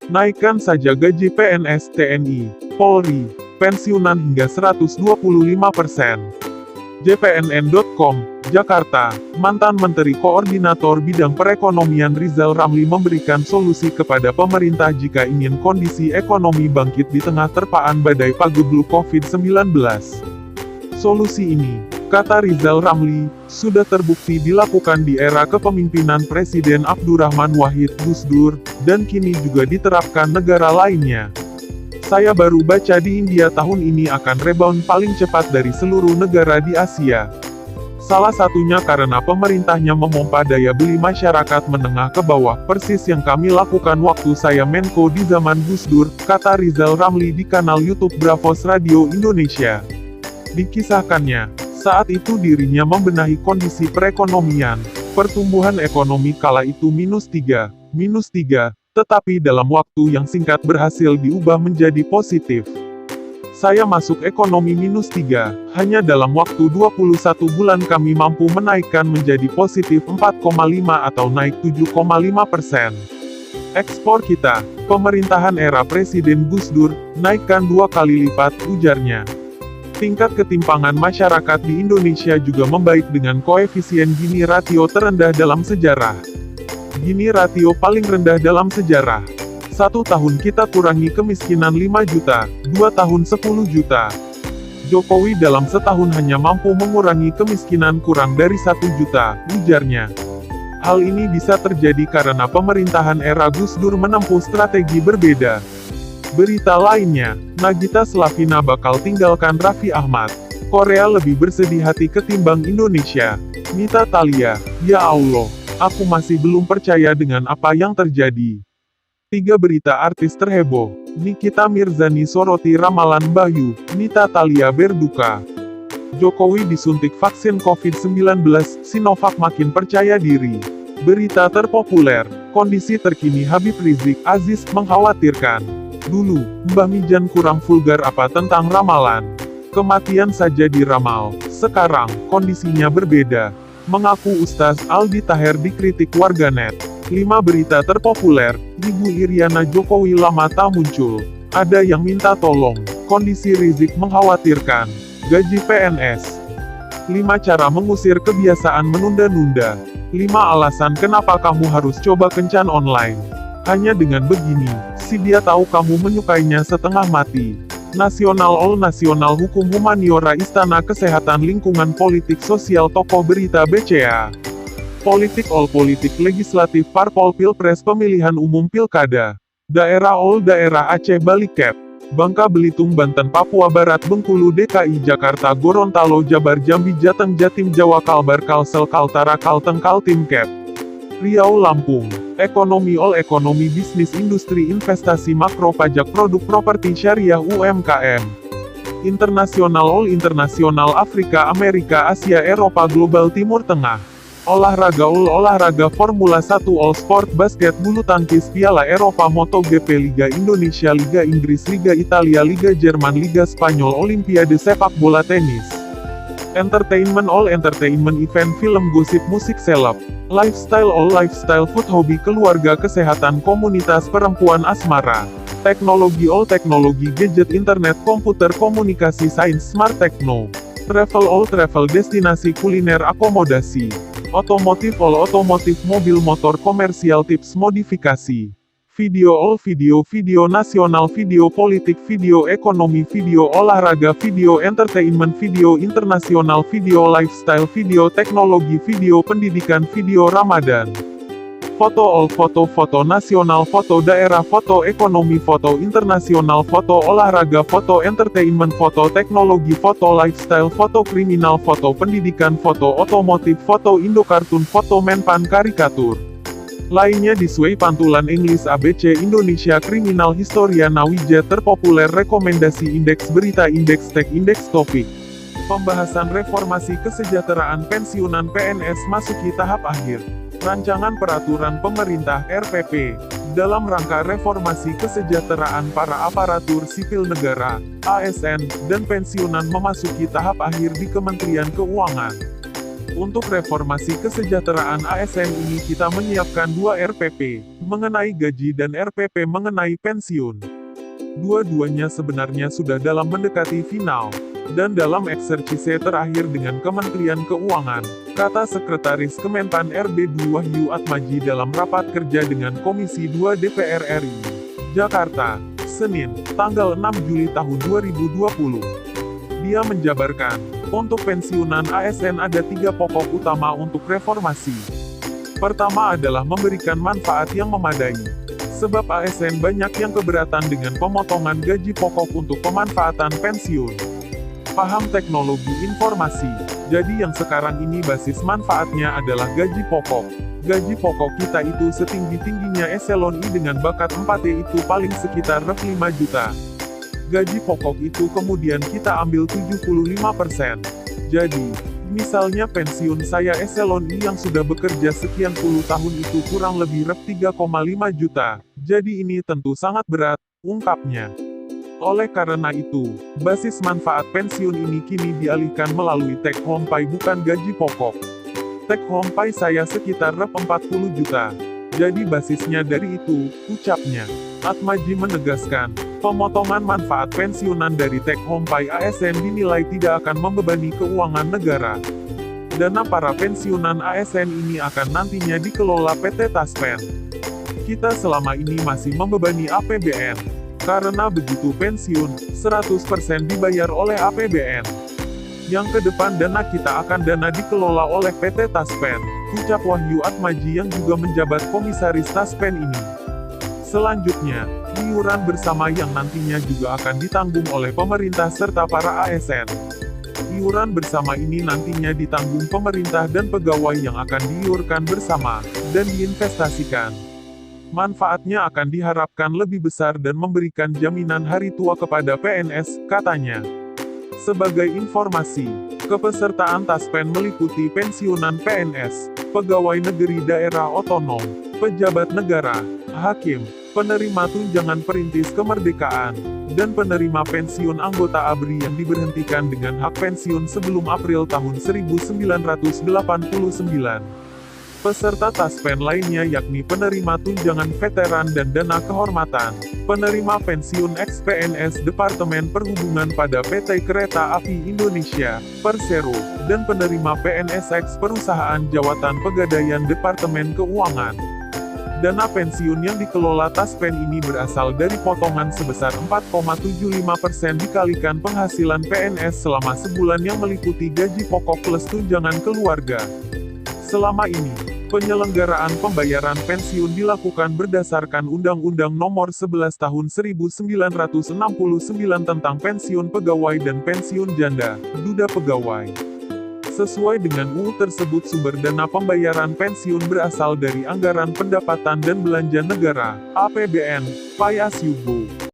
Naikkan saja gaji PNS, TNI, Polri, pensiunan hingga 125%. JPNN.com, Jakarta, mantan Menteri Koordinator Bidang Perekonomian Rizal Ramli memberikan solusi kepada pemerintah jika ingin kondisi ekonomi bangkit di tengah terpaan badai pagebluk COVID-19. Solusi ini, kata Rizal Ramli, sudah terbukti dilakukan di era kepemimpinan Presiden Abdurrahman Wahid Gus Dur, dan kini juga diterapkan negara lainnya. Saya baru baca di India tahun ini akan rebound paling cepat dari seluruh negara di Asia. Salah satunya karena pemerintahnya memompa daya beli masyarakat menengah ke bawah, persis yang kami lakukan waktu saya Menko di zaman Gus Dur, kata Rizal Ramli di kanal YouTube Bravos Radio Indonesia. Dikisahkannya, saat itu dirinya membenahi kondisi perekonomian, pertumbuhan ekonomi kala itu -3, tetapi dalam waktu yang singkat berhasil diubah menjadi positif. Saya masuk ekonomi -3, hanya dalam waktu 21 bulan kami mampu menaikkan menjadi positif 4,5 atau naik 7,5%. Ekspor kita, pemerintahan era Presiden Gus Dur, naikkan 2 kali lipat, ujarnya. Tingkat ketimpangan masyarakat di Indonesia juga membaik dengan koefisien Gini ratio terendah dalam sejarah. Gini ratio paling rendah dalam sejarah. 1 tahun kita kurangi kemiskinan 5 juta, 2 tahun 10 juta. Jokowi dalam setahun hanya mampu mengurangi kemiskinan kurang dari 1 juta, ujarnya. Hal ini bisa terjadi karena pemerintahan era Gus Dur menempuh strategi berbeda. Berita lainnya, Nagita Slavina bakal tinggalkan Raffi Ahmad. Korea lebih bersedih hati ketimbang Indonesia. Nita Thalia, ya Allah, aku masih belum percaya dengan apa yang terjadi. 3 berita artis terheboh. Nikita Mirzani soroti ramalan Bayu, Nita Thalia berduka. Jokowi disuntik vaksin COVID-19, Sinovac makin percaya diri. Berita terpopuler, kondisi terkini Habib Rizik Aziz mengkhawatirkan. Dulu, Mbah Mijan kurang vulgar apa tentang ramalan. Kematian saja diramal. Sekarang, kondisinya berbeda. Mengaku Ustaz Aldi Taher dikritik warganet. 5 berita terpopuler, Ibu Iriana Jokowi lama tak muncul. Ada yang minta tolong. Kondisi Rizik mengkhawatirkan. Gaji PNS. 5 cara mengusir kebiasaan menunda-nunda. 5 alasan kenapa kamu harus coba kencan online. Hanya dengan begini, si dia tahu kamu menyukainya setengah mati. Nasional All Nasional Hukum Humaniora Istana Kesehatan Lingkungan Politik Sosial Tokoh Berita BCA. Politik All Politik Legislatif Parpol Pilpres Pemilihan Umum Pilkada. Daerah All Daerah Aceh Bali Kep. Bangka Belitung Banten Papua Barat Bengkulu DKI Jakarta Gorontalo Jabar Jambi Jateng Jatim Jawa Kalbar Kalsel Kaltara Kalteng Kaltim Kep. Riau Lampung. Ekonomi All Ekonomi Bisnis Industri Investasi Makro Pajak Produk Properti Syariah UMKM. Internasional All Internasional Afrika Amerika Asia Eropa Global Timur Tengah. Olahraga All Olahraga Formula 1 All Sport Basket Bulu Tangkis Piala Eropa MotoGP Liga Indonesia Liga Inggris Liga Italia Liga Jerman Liga Spanyol Olimpiade Sepak Bola Tenis. Entertainment All Entertainment Event Film Gosip Musik Seleb. Lifestyle All Lifestyle Food Hobi Keluarga Kesehatan Komunitas Perempuan Asmara. Teknologi All Teknologi Gadget Internet Komputer Komunikasi Sains Smart Techno. Travel All Travel Destinasi Kuliner Akomodasi. Otomotif All Otomotif Mobil Motor Komersial Tips Modifikasi. Video All Video Nasional Video Politik Video Ekonomi Video Olahraga Video Entertainment Video Internasional Video Lifestyle Video Teknologi Video Pendidikan Video Ramadan. Foto All Foto Nasional Foto Daerah Foto Ekonomi Foto Internasional Foto Olahraga Foto Entertainment Foto Teknologi Foto Lifestyle Foto Kriminal Foto Pendidikan Foto Otomotif Foto Indokartun Foto Menpan Karikatur. Lainnya disuai pantulan English ABC Indonesia Kriminal Historia Nawija terpopuler rekomendasi indeks berita indeks tag indeks topik. Pembahasan reformasi kesejahteraan pensiunan PNS masuki tahap akhir. Rancangan peraturan pemerintah RPP dalam rangka reformasi kesejahteraan para aparatur sipil negara (ASN) dan pensiunan memasuki tahap akhir di Kementerian Keuangan. Untuk reformasi kesejahteraan ASN ini kita menyiapkan 2 RPP, mengenai gaji dan RPP mengenai pensiun. Dua-duanya sebenarnya sudah dalam mendekati final. Dan dalam eksercise terakhir dengan Kementerian Keuangan, kata Sekretaris Kemenpan RB Wahyu Atmaji dalam rapat kerja dengan Komisi 2 DPR RI, Jakarta, Senin, tanggal 6 Juli tahun 2020. Dia menjabarkan, untuk pensiunan ASN ada 3 pokok utama untuk reformasi. Pertama adalah memberikan manfaat yang memadai. Sebab ASN banyak yang keberatan dengan pemotongan gaji pokok untuk pemanfaatan pensiun. Paham teknologi informasi. Jadi yang sekarang ini basis manfaatnya adalah gaji pokok. Gaji pokok kita itu setinggi-tingginya eselon I dengan bakat 4E itu paling sekitar 5 juta. Gaji pokok itu kemudian kita ambil 75%. Jadi, misalnya pensiun saya eselon I yang sudah bekerja sekian puluh tahun itu kurang lebih 3,5 juta. Jadi ini tentu sangat berat, ungkapnya. Oleh karena itu, basis manfaat pensiun ini kini dialihkan melalui take home pay bukan gaji pokok. Take home pay saya sekitar 40 juta. Jadi basisnya dari itu, ucapnya. Atmaji menegaskan, pemotongan manfaat pensiunan dari take home pay ASN dinilai tidak akan membebani keuangan negara. Dana para pensiunan ASN ini akan nantinya dikelola PT Taspen. Kita selama ini masih membebani APBN. Karena begitu pensiun, 100% dibayar oleh APBN. Yang ke depan dana kita akan dana dikelola oleh PT Taspen, ucap Wahyu Atmaji yang juga menjabat komisaris Taspen ini. Selanjutnya, iuran bersama yang nantinya juga akan ditanggung oleh pemerintah serta para ASN. Iuran bersama ini nantinya ditanggung pemerintah dan pegawai yang akan diiurkan bersama, dan diinvestasikan. Manfaatnya akan diharapkan lebih besar dan memberikan jaminan hari tua kepada PNS, katanya. Sebagai informasi, kepesertaan Taspen meliputi pensiunan PNS, pegawai negeri daerah otonom, pejabat negara, hakim, penerima tunjangan perintis kemerdekaan, dan penerima pensiun anggota ABRI yang diberhentikan dengan hak pensiun sebelum April tahun 1989. Peserta Taspen lainnya yakni penerima tunjangan veteran dan dana kehormatan, penerima pensiun ex-PNS Departemen Perhubungan pada PT Kereta Api Indonesia, Persero, dan penerima PNS ex-Perusahaan Jawatan Pegadaian Departemen Keuangan. Dana pensiun yang dikelola Taspen ini berasal dari potongan sebesar 4,75% dikalikan penghasilan PNS selama sebulan yang meliputi gaji pokok plus tunjangan keluarga. Selama ini, penyelenggaraan pembayaran pensiun dilakukan berdasarkan Undang-Undang Nomor 11 Tahun 1969 tentang Pensiun Pegawai dan Pensiun Janda, Duda Pegawai. Sesuai dengan UU tersebut sumber dana pembayaran pensiun berasal dari Anggaran Pendapatan dan Belanja Negara, APBN, Pay as you go.